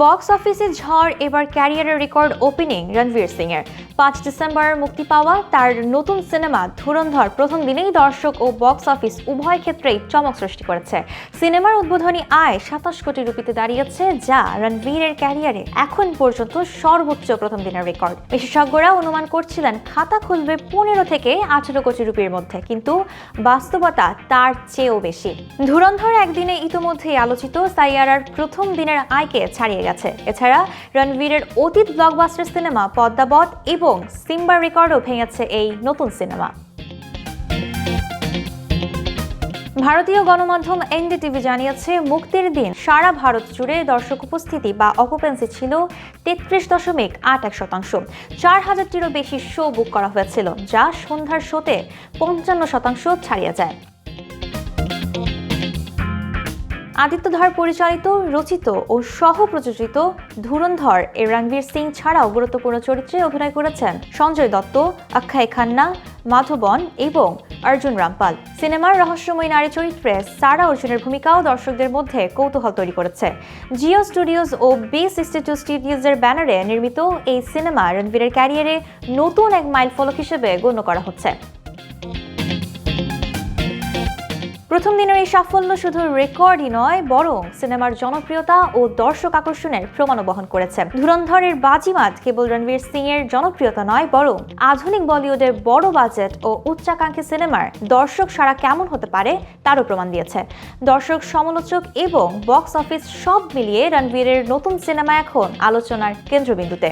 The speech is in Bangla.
বক্স অফিসে ঝড় এবার ক্যারিয়ারের রেকর্ড ওপেনিং রণবীর সিং এর 5 ডিসেম্বর মুক্তি পাওয়া তার নতুন সিনেমা ধুরন্ধর প্রথম দিনেই দর্শক ও বক্স অফিস উভয় ক্ষেত্রেই চমক সৃষ্টি করেছে। সিনেমার উদ্বোধনী আয় 27 কোটি রুপিতে দাঁড়িয়েছে, যা রণবীরের ক্যারিয়ারে এখন পর্যন্ত সর্বোচ্চ প্রথম দিনের রেকর্ড। বিশেষজ্ঞরা অনুমান করছিলেন খাতা খুলবে 15 থেকে 18 কোটি রুপির মধ্যে, কিন্তু বাস্তবতা তার চেয়েও বেশি। ধুরন্ধর একদিনে ইতোমধ্যেই আলোচিত সাইয়ারার প্রথম দিনের আয়কে ছাড়িয়ে গেছে। এছাড়া রণবীরের অতীত ব্লকবাস্টার সিনেমা পদ্মাবত এবং সিম্বার রেকর্ডও ভেঙেছে এই নতুন সিনেমা। ভারতীয় গণমাধ্যম এনডিটিভি জানিয়েছে, মুক্তির দিন সারা ভারত জুড়ে দর্শক উপস্থিতি বা অকুপেন্সি ছিল 33.81%। 4000-টিরও বেশি শো বুক করা হয়েছিল, যা সন্ধ্যার শোতে 55% ছাড়িয়ে যায়। আদিত্য ধর পরিচালিত, রচিত ও সহ-প্রযোজিত ধুরন্ধর এ রণবীর সিং ছাড়াও গুরুত্বপূর্ণ চরিত্রে অভিনয় করেছেন সঞ্জয় দত্ত, অক্ষয় খান্না, মাধবন এবং অর্জুন রামপাল। সিনেমার রহস্যময়ী নারী চরিত্রে সারা অর্জুনের ভূমিকাও দর্শকদের মধ্যে কৌতূহল তৈরি করেছে। জিও স্টুডিওজ ও B62 স্টুডিওজের ব্যানারে নির্মিত এই সিনেমা রণবীরের ক্যারিয়ারে নতুন এক মাইলফলক হিসেবে গণ্য করা হচ্ছে। প্রথম দিনের এই সাফল্য শুধু রেকর্ডই নয়, বরং সিনেমার জনপ্রিয়তা ও দর্শক আকর্ষণের প্রমাণও বহন করেছে। ধুরন্ধরের বাজিমাত কেবল রণবীর সিং এর জনপ্রিয়তা নয়, বরং আধুনিক বলিউডের বড় বাজেট ও উচ্চাকাঙ্ক্ষী সিনেমার দর্শক সাড়া কেমন হতে পারে তারও প্রমাণ দিয়েছে। দর্শক, সমালোচক এবং বক্স অফিস সব মিলিয়ে রণবীরের নতুন সিনেমা এখন আলোচনার কেন্দ্রবিন্দুতে।